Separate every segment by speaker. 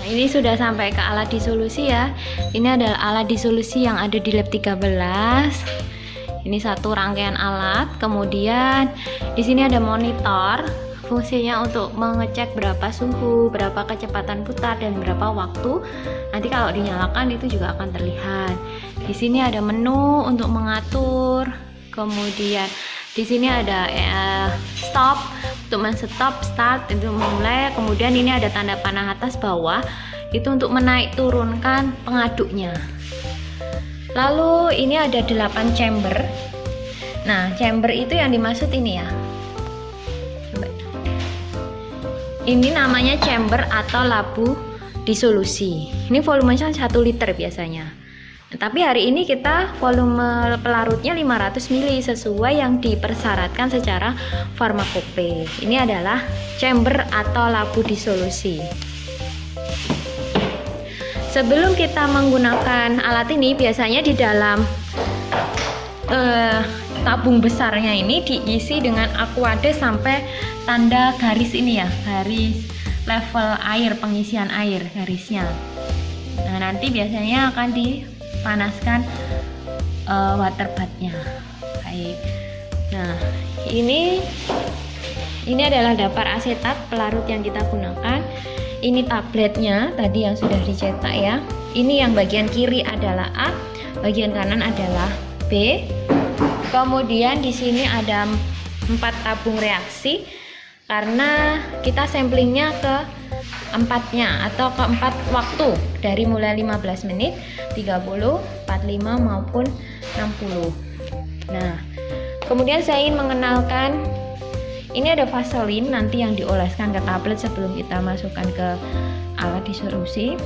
Speaker 1: Ini sudah sampai ke alat disolusi ya. Ini adalah alat disolusi yang ada di lab 13. Ini satu rangkaian alat. Kemudian di sini ada monitor. Fungsinya untuk mengecek berapa suhu, berapa kecepatan putar, dan berapa waktu. Nanti kalau dinyalakan itu juga akan terlihat. Di sini ada menu untuk mengatur. Kemudian di sini ada stop untuk men-stop, start untuk memulai. Kemudian ini ada tanda panah atas bawah, itu untuk menaik turunkan pengaduknya. Lalu ini ada 8 chamber. Nah, chamber itu yang dimaksud ini ya. Coba. Ini namanya chamber atau labu disolusi. Ini volumenya 1 liter biasanya. Tapi hari ini kita volume pelarutnya 500 ml sesuai yang dipersyaratkan secara farmakope. Ini adalah chamber atau labu disolusi. Sebelum kita menggunakan alat ini, biasanya di dalam tabung besarnya ini diisi dengan aquade sampai tanda garis ini ya, garis level air, pengisian air garisnya. Nah, nanti biasanya akan dipanaskan water bathnya. Baik. Nah, ini adalah dapar asetat pelarut yang kita gunakan. Ini tabletnya tadi yang sudah dicetak ya. Ini yang bagian kiri adalah A, bagian kanan adalah B. Kemudian di sini ada 4 tabung reaksi karena kita samplingnya ke empatnya atau ke 4 waktu dari mulai 15 menit, 30, 45 maupun 60. Nah, kemudian saya ingin mengenalkan ini ada vaselin nanti yang dioleskan ke tablet sebelum kita masukkan ke alat disolusi.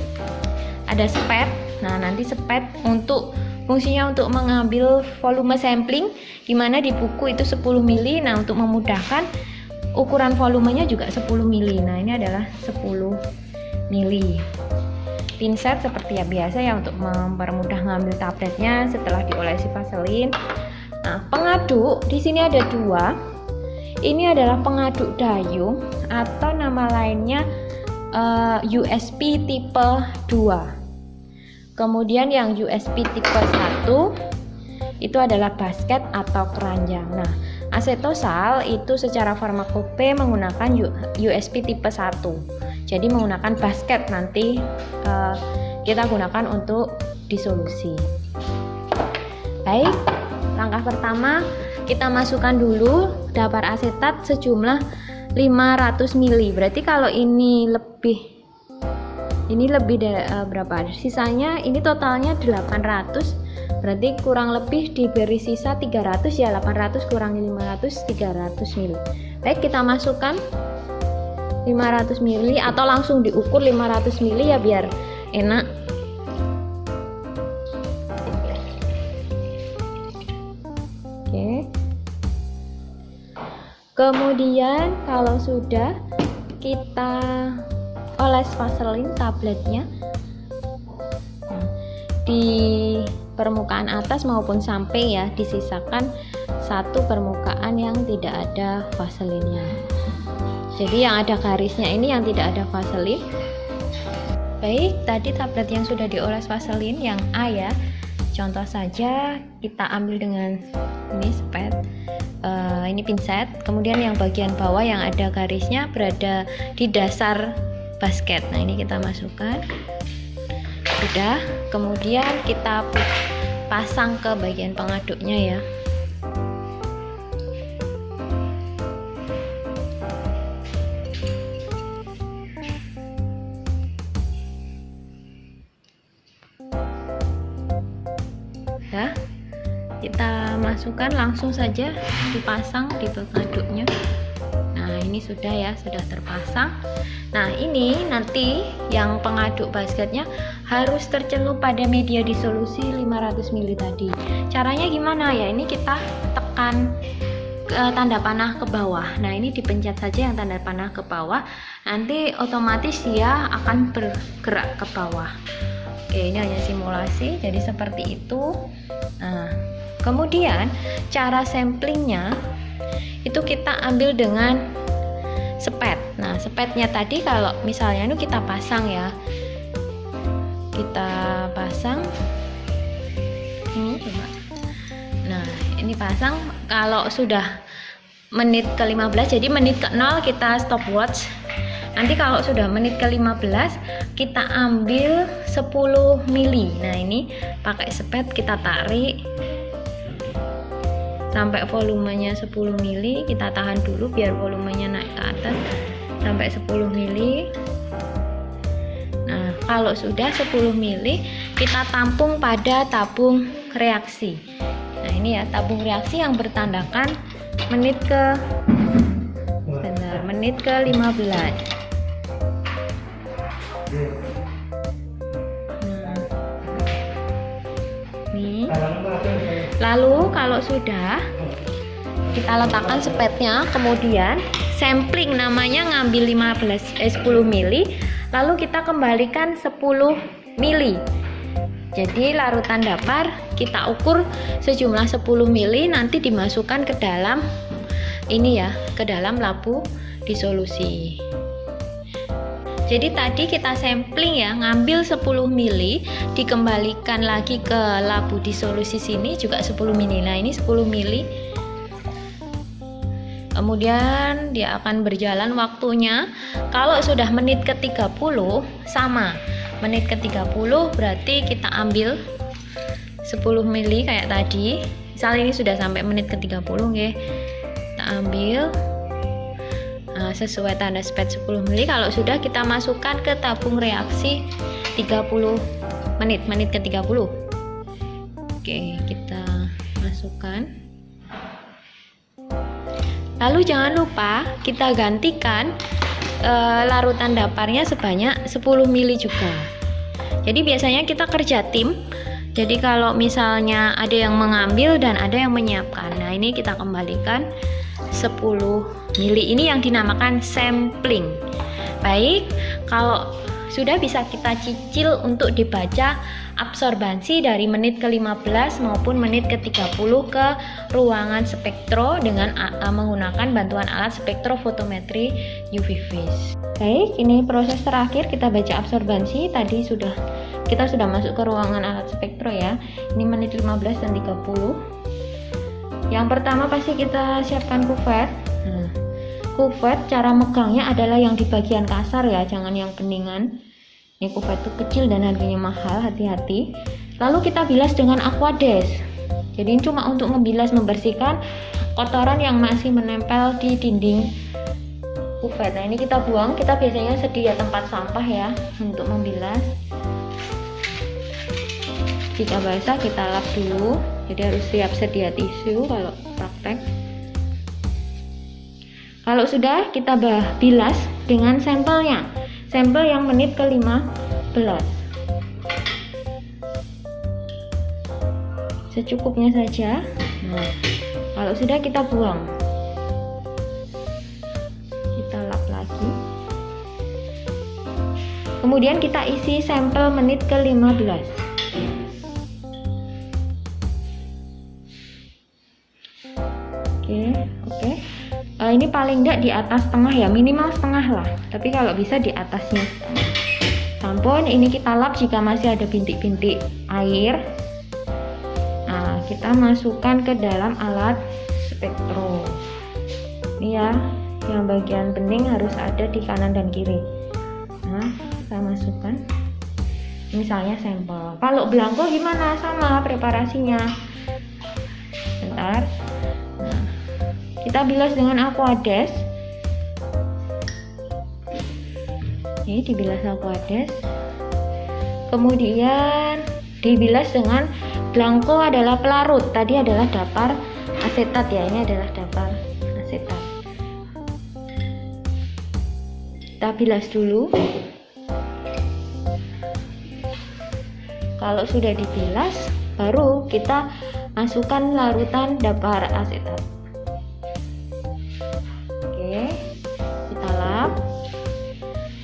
Speaker 1: Ada spet. Nah, nanti spet untuk fungsinya untuk mengambil volume sampling, di mana di buku itu 10 ml. Nah, untuk memudahkan ukuran volumenya juga 10 ml. Nah, ini adalah 10 ml. Pinset seperti yang biasa ya untuk mempermudah ngambil tabletnya setelah diolesi vaselin. Nah, pengaduk di sini ada 2. Ini adalah pengaduk dayung atau nama lainnya USB tipe 2. Kemudian yang USB tipe 1 itu adalah basket atau keranjang. Nah, asetosal itu secara farmakope menggunakan USB tipe 1. Jadi menggunakan basket nanti kita gunakan untuk disolusi. Baik, langkah pertama kita masukkan dulu dapar asetat sejumlah 500 ml. Berarti kalau ini lebih berapa? Sisanya ini totalnya 800. Berarti kurang lebih diberi sisa 300 ya, 800 kurangi 500 300 ml. Baik, kita masukkan 500 ml atau langsung diukur 500 ml ya biar enak. Oke. Kemudian kalau sudah kita oles vaselin tabletnya di permukaan atas maupun samping ya, disisakan satu permukaan yang tidak ada vaselinnya. Jadi yang ada garisnya ini yang tidak ada vaselin. Baik, tadi tablet yang sudah dioles vaselin yang A ya. Contoh saja kita ambil dengan ini spet. Ini pinset, kemudian yang bagian bawah yang ada garisnya berada di dasar basket. Nah, ini kita masukkan. Sudah, kemudian kita pasang ke bagian pengaduknya ya. Ya, kita masukkan langsung saja dipasang di pengaduknya. Nah, ini sudah ya, sudah terpasang. Nah, ini nanti yang pengaduk basketnya harus tercelup pada media disolusi 500 ml tadi. Caranya gimana ya? Ini kita tekan tanda panah ke bawah. Nah, ini dipencet saja yang tanda panah ke bawah. Nanti otomatis dia akan bergerak ke bawah. Oke, ini hanya simulasi, jadi seperti itu. Nah, kemudian cara samplingnya itu kita ambil dengan spet. Nah, spetnya tadi kalau misalnya itu kita pasang ya, kita pasang ini coba. Nah, ini pasang. Kalau sudah menit ke-15, jadi menit ke-0 kita stopwatch. Nanti kalau sudah menit ke-15 kita ambil 10 mili. Nah, ini pakai sepet kita tarik sampai volumenya 10 mili. Kita tahan dulu biar volumenya naik ke atas sampai 10 mili. Nah, kalau sudah 10 mili kita tampung pada tabung reaksi. Nah, ini ya tabung reaksi yang bertandakan menit ke-15. Nih. Lalu kalau sudah kita letakkan sepetnya, kemudian sampling, namanya ngambil 10 mili, lalu kita kembalikan 10 mili. Jadi larutan dapar kita ukur sejumlah 10 mili, nanti dimasukkan ke dalam ini ya, ke dalam labu disolusi. Jadi tadi kita sampling ya, ngambil 10 mili, dikembalikan lagi ke labu disolusi sini juga 10 mili. Nah, ini 10 mili. Kemudian dia akan berjalan waktunya. Kalau sudah menit ke-30 sama. Menit ke-30 berarti kita ambil 10 mili kayak tadi. Misal ini sudah sampai menit ke-30 nggih. Kita ambil sesuai tanda spet 10 mili. Kalau sudah kita masukkan ke tabung reaksi 30 menit ke-30. Oke, kita masukkan. Lalu jangan lupa kita gantikan larutan daparnya sebanyak 10 mili juga. Jadi biasanya kita kerja tim. Jadi kalau misalnya ada yang mengambil dan ada yang menyiapkan. Nah, ini kita kembalikan 10 mili. Ini yang dinamakan sampling. Baik, kalau sudah bisa kita cicil untuk dibaca absorbansi dari menit ke-15 maupun menit ke-30 ke ruangan spektro dengan menggunakan bantuan alat spektrofotometri UV phase. Baik, ini proses terakhir kita baca absorbansi. Tadi kita sudah masuk ke ruangan alat spektro ya. Ini menit 15 dan 30. Yang pertama pasti kita siapkan kuvet. Kuvet cara megangnya adalah yang di bagian kasar ya, jangan yang beningan. Ini kuvet itu kecil dan harganya mahal, hati-hati. Lalu kita bilas dengan aquades. Jadi ini cuma untuk membilas, membersihkan kotoran yang masih menempel di dinding kuvet. Nah, ini kita buang. Kita biasanya sedia tempat sampah ya untuk membilas. Jika basah kita lap dulu. Jadi harus siap sedia tisu kalau praktek. Kalau sudah kita bilas dengan sampelnya. Sampel yang menit ke-15. Secukupnya saja. Nah, kalau sudah kita buang. Kita lap lagi. Kemudian kita isi sampel menit ke-15. Oke. Ini paling enggak di atas setengah ya, minimal setengah lah. Tapi kalau bisa di atasnya setengah. Sampun ini kita lap jika masih ada bintik-bintik air. Nah, kita masukkan ke dalam alat spektro. Ini ya, yang bagian bening harus ada di kanan dan kiri. Nah, kita masukkan. Misalnya sampel. Kalau belangko gimana? Sama preparasinya. Bentar. Kita bilas dengan aquades. Ini dibilas aquades. Kemudian dibilas dengan blanko adalah pelarut. Tadi adalah dapar asetat ya. Ini adalah dapar asetat. Kita bilas dulu. Kalau sudah dibilas, baru kita masukkan larutan dapar asetat.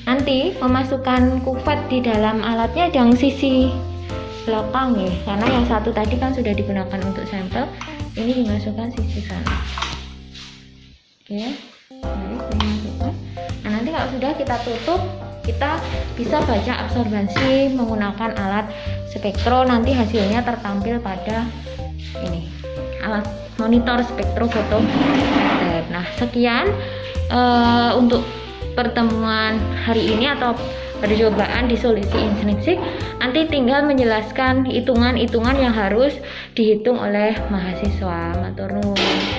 Speaker 1: Nanti memasukkan kuvet di dalam alatnya yang sisi belakang ya, karena yang satu tadi kan sudah digunakan untuk sampel, ini dimasukkan sisi sana. Oke, baik, dimasukkan. Nah, nanti kalau sudah kita tutup kita bisa baca absorbansi menggunakan alat spektro. Nanti hasilnya tertampil pada ini, alat monitor spektrofotometer. Nah, sekian untuk pertemuan hari ini atau percobaan di solusi intrinsik. Nanti tinggal menjelaskan hitungan-hitungan yang harus dihitung oleh mahasiswa. Matur nuwun.